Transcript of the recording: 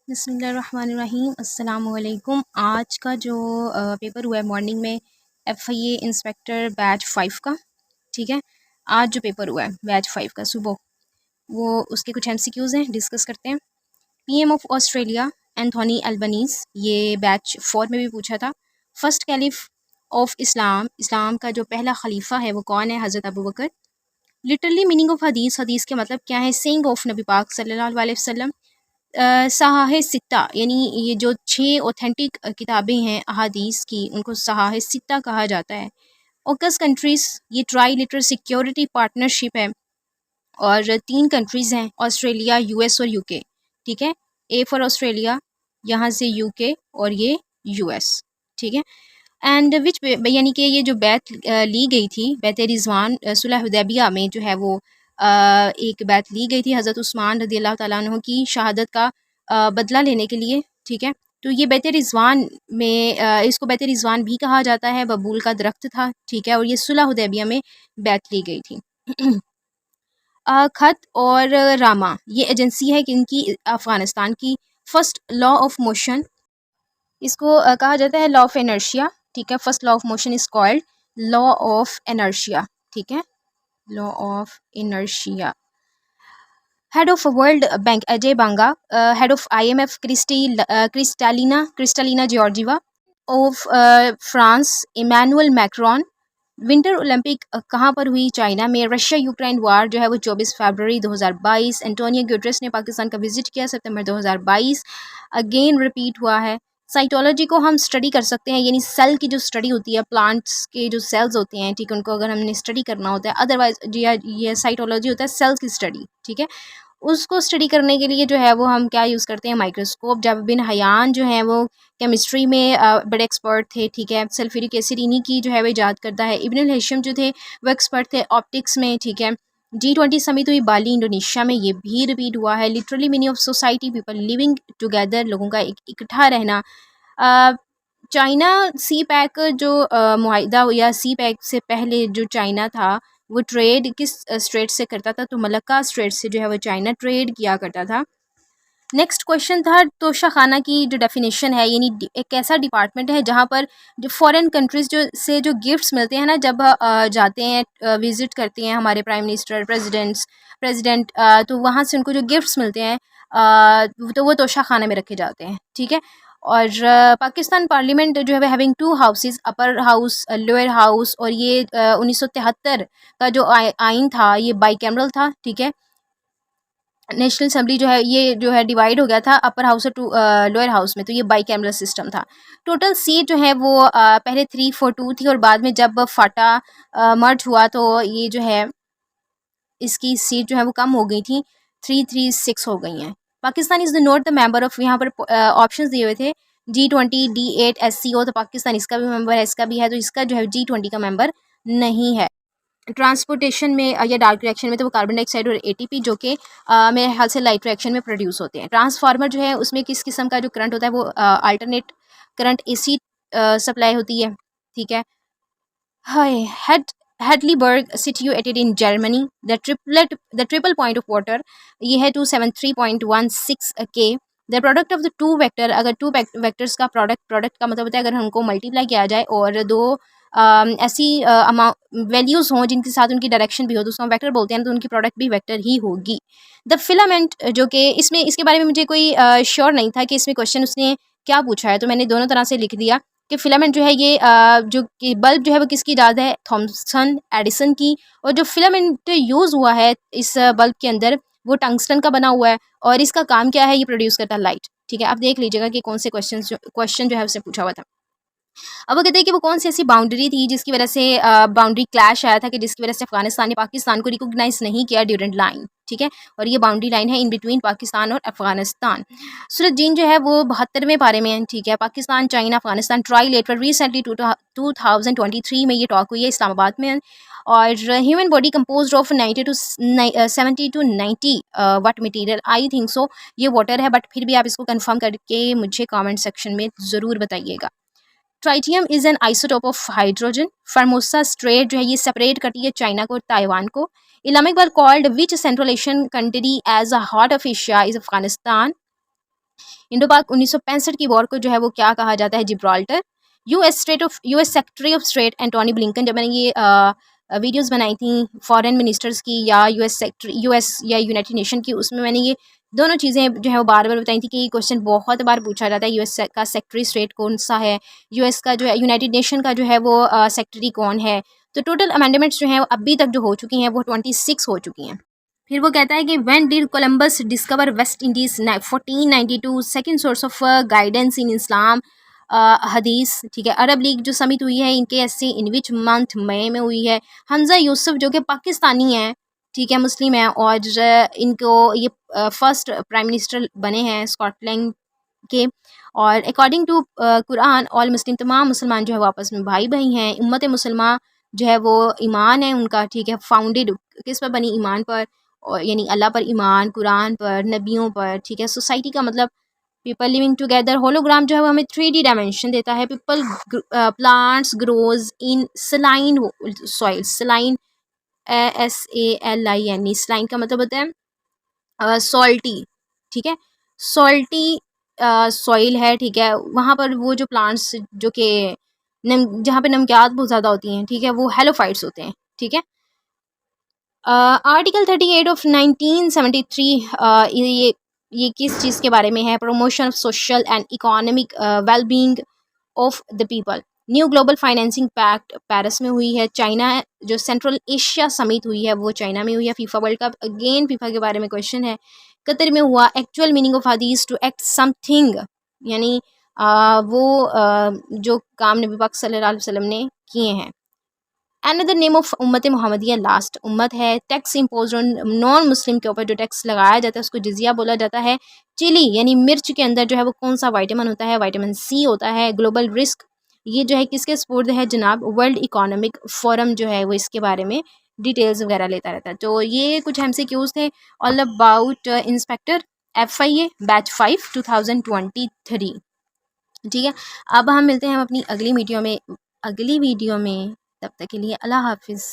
बिस्मिल्लाहिर्रहमानिर्रहीम अस्सलाम वालेकुम। आज का जो पेपर हुआ है मॉर्निंग में FIA इंस्पेक्टर बैच 5 का, ठीक है। आज जो पेपर हुआ है बैच 5 का सुबह, वो उसके कुछ MCQs हैं, डिस्कस करते हैं। PM of Australia Anthony Albanese, ये बैच 4 में भी पूछा था। फर्स्ट कैलिफ ऑफ इस्लाम, इस्लाम का जो पहला खलीफा है वो कौन है? हज़रत अबू बकर। लिटरली मीनिंग ऑफ हदीस, हदीस के मतलब क्या है? सेइंग ऑफ नबी पाक सल्लल्लाहु अलैहि वसल्लम। सहाह सित्ता यानी ये जो 6 ऑथेंटिक किताबें हैं अहादीस की, उनको सहाह सित्ता कहा जाता है। ऑकस कंट्रीज़, ये ट्राई लिटर सिक्योरिटी पार्टनरशिप है और 3 कंट्रीज़ हैं, ऑस्ट्रेलिया, US और UK, ठीक है। A फॉर ऑस्ट्रेलिया, यहाँ से UK और ये US, ठीक है। एंड विच यानी कि ये जो बैत ली गई थी, बैत रिज़वान सुलह हुदैबिया में जो है वो एक बैत ली गई थी हज़रत उस्मान रज़ियल्लाहु ताला अन्हु की शहादत का बदला लेने के लिए, ठीक है। तो ये बैत रिज़वान में इसको बैत रिज़वान भी कहा जाता है, बबूल का दरख्त था, ठीक है। और ये सुलह हुदैबिया में बैत ली गई थी। खत और रामा, ये एजेंसी है किनकी? अफ़गानिस्तान की। फर्स्ट लॉ ऑफ मोशन, इसको कहा जाता है लॉ ऑफ इनर्शिया, ठीक है। First law of motion is called law of inertia, ठीक है, law of inertia. Head of World Bank Ajay Banga, head of IMF Kristalina Georgieva, of France Emmanuel Macron. Winter Olympic कहाँ पर हुई? चाइना में। Russia Ukraine वार जो है वो 24 फरवरी 2022। एंटोनियो गुटेरेस ने पाकिस्तान का विजिट किया सितंबर 2022, अगेन रिपीट हुआ है। साइटोलॉजी को हम स्टडी कर सकते हैं, यानी सेल की जो स्टडी होती है, प्लांट्स के जो सेल्स होते हैं, ठीक है, उनको अगर हमने स्टडी करना होता है। अदरवाइज ये साइटोलॉजी होता है सेल्स की स्टडी, ठीक है। उसको स्टडी करने के लिए जो है वो हम क्या यूज़ करते हैं? माइक्रोस्कोप। जब बिन हयान जो है वो केमिस्ट्री में बड़े एक्सपर्ट थे, ठीक है। सल्फ्यूरिक एसिड इन्हीं की जो है वो इजाद करता है। इब्न हेशम जो थे वो एक्सपर्ट थे ऑप्टिक्स में, ठीक है। G20 समिट हुई बाली इंडोनेशिया में, ये भी रिपीट हुआ है। Literally meaning of society, people living together, लोगों का इकट्ठा रहना। चाइना सी पैक जो मुआहिदा या सी पैक से पहले जो चाइना था वो ट्रेड किस स्ट्रेट से करता था? तो मलक्का स्ट्रेट से जो है वो चाइना ट्रेड किया करता था। नेक्स्ट क्वेश्चन था तोशा खाना की जो डेफिनेशन है, यानी एक ऐसा डिपार्टमेंट है जहाँ पर जो फॉरेन कंट्रीज़ जो गिफ्ट्स मिलते हैं ना, जब जाते हैं विज़िट करते हैं हमारे प्राइम मिनिस्टर, प्रेसिडेंट, तो वहाँ से उनको जो गिफ्ट्स मिलते हैं तो वो तोशा खाना में रखे जाते हैं, ठीक है। और पाकिस्तान पार्लियामेंट जो है having 2 houses, upper house, lower house, और ये 1973 का जो आइन था ये बाईकैमरल था, ठीक है। नेशनल असेंबली जो है ये जो है डिवाइड हो गया था अपर हाउस और लोअर हाउस में, तो ये बाईकैमरल सिस्टम था। टोटल सीट जो है वो पहले 342 थी और बाद में जब फाटा मर्ज हुआ तो ये जो है इसकी सीट जो है वो कम हो गई थी, 336 हो गई हैं। Pakistan is the not the member of, यहाँ पर ऑप्शंस दिए हुए थे G20, D8, SCO, तो पाकिस्तान इसका भी मेंबर है, इसका भी है, तो इसका जो है G20 का मेंबर नहीं है। ट्रांसपोर्टेशन में या डार्क रिएक्शन में तो वो कार्बन डाइऑक्साइड और ATP जो कि मेरे ख्याल से लाइट रिएक्शन में प्रोड्यूस होते हैं। ट्रांसफार्मर जो है उसमें किस किस्म का जो करंट होता है वो अल्टरनेट करंट AC सप्लाई होती है, ठीक है। हाय Heidelberg situated in Germany. The triple point of water, ये है 273.16 K। The product of the two vector, अगर टू वेक्टर्स का प्रोडक्ट का मतलब होता है अगर हमको मल्टीप्लाई किया जाए और दो ऐसी अमाउंट वैल्यूज़ हों जिनके साथ उनकी डायरेक्शन भी हो तो उसको हम वेक्टर बोलते हैं, तो उनकी प्रोडक्ट भी वेक्टर ही होगी। द फिलामेंट, जो कि इसमें इसके बारे में मुझे कोई श्योर नहीं था कि इसमें क्वेश्चन उसने क्या पूछा है, तो मैंने दोनों तरह से लिख दिया कि फिलामेंट जो है ये जो कि बल्ब जो है वो किसकी इजाद है? थॉमसन एडिसन की। और जो फिलामेंट यूज़ हुआ है इस बल्ब के अंदर वो टंगस्टन का बना हुआ है और इसका काम क्या है? ये प्रोड्यूस करता है लाइट, ठीक है। आप देख लीजिएगा कि कौन से क्वेश्चन जो है उससे पूछा हुआ था। अब वो कहते हैं कि वो कौन सी ऐसी बाउंड्री थी जिसकी वजह से बाउंड्री क्लैश आया था कि जिसकी वजह से अफगानिस्तान ने पाकिस्तान को रिकॉग्नाइज नहीं किया ड्यूरेंट लाइन, ठीक है। और ये बाउंड्री लाइन है इन बिटवीन पाकिस्तान और अफगानिस्तान। सूरत जीन जो है वो 72वें पारे में है, ठीक है। Pakistan, China, Afghanistan trilateral recently 2023 में ये टॉक हुई है इस्लामाबाद में। और human body compose of 90 to 70 to 90 what material, I think so ये वाटर है, बट फिर भी आप इसको कंफर्म करके मुझे कमेंट सेक्शन में ज़रूर बताइएगा। Tritium is an isotope of hydrogen. Formosa straight जो है ये सेपरेट करती है चाइना को और ताइवान को। इस्लामिक बार called which Central Asian country as a heart of Asia is Afghanistan. Indo Pak 1965 की वॉर को जो है वो क्या कहा जाता है, Gibraltar. US secretary of state Antony Blinken, जब मैंने ये वीडियोस बनाई थी फॉरेन मिनिस्टर्स की या यूएस या यूनाइटेड नेशन की, उसमें मैंने ये दोनों चीज़ें जो है वो बार बार बताई थी कि ये क्वेश्चन बहुत बार पूछा जाता है, यूएस का सेक्रेटरी स्टेट कौन सा है, यूएस का जो है यूनाइटेड नेशन का जो है वो सेक्रेटरी कौन है। तो टोटल अमेंडमेंट्स जो हैं अभी तक जो हो चुकी हैं वो 26 हो चुकी हैं। फिर वो कहता है कि when did Columbus discover West Indies 1492, second source of guidance in Islam हदीस, ठीक है। अरब लीग जो समिट हुई है इनके ऐसे इन विच मंथ, मई में हुई है। हमजा यूसुफ जो कि पाकिस्तानी हैं, ठीक है, मुस्लिम हैं, और इनको ये फर्स्ट प्राइम मिनिस्टर बने हैं स्कॉटलैंड के। और according to Quran all Muslim, तमाम मुसलमान जो है वो आपस में भाई भाई हैं। उम्मत मुसलमान जो है वो ईमान है उनका, ठीक है, फाउंडेड किस पर बनी, ईमान पर, और यानी अल्लाह पर ईमान, कुरान पर, नबियों पर, ठीक है। सोसाइटी का मतलब पीपल लिविंग टुगेदर। होलोग्राम जो है वो हमें 3D डायमेंशन देता है। People plants grows in saline soil, saline SALIN, saline का मतलब होता है सॉल्टी, ठीक है, सॉल्टी सॉइल है, ठीक है। वहाँ पर वो जो प्लांट्स जो कि जहाँ पे नमकियात बहुत ज़्यादा होती हैं, ठीक है, वो हेलोफाइट्स होते हैं, ठीक है। आर्टिकल 38 ऑफ 1973, ये किस चीज़ के बारे में है, promotion of social and economic wellbeing of the people. New global financing pact Paris में हुई है। चाइना जो सेंट्रल एशिया समिट हुई है वो चाइना में हुई है। FIFA world cup, again FIFA के बारे में क्वेश्चन है, कतर में हुआ। एक्चुअल मीनिंग ऑफ हदीस टू एक्ट समथिंग, यानी जो काम नबी पाक सल्लल्लाहु अलैहि वसल्लम ने किए हैं। अनदर नेम ऑफ उम्मत मोहम्मदिया लास्ट उम्मत है। Tax impose on non Muslim के ऊपर जो टैक्स लगाया जाता है उसको जिजिया बोला जाता है। चिली यानी मिर्च के अंदर जो है वो कौन सा विटामिन होता है, विटामिन सी होता है। ग्लोबल रिस्क ये जो है किसके सपोर्ट है जनाब, वर्ल्ड इकोनॉमिक फोरम जो है वो इसके बारे में डिटेल्स वगैरह लेता रहता है। तो ये कुछ MCQs थे all about inspector FIA batch 5 2023, ठीक है। अब हम मिलते हैं अपनी अगली वीडियो में, तब तक के लिए अल्लाह हाफिज़।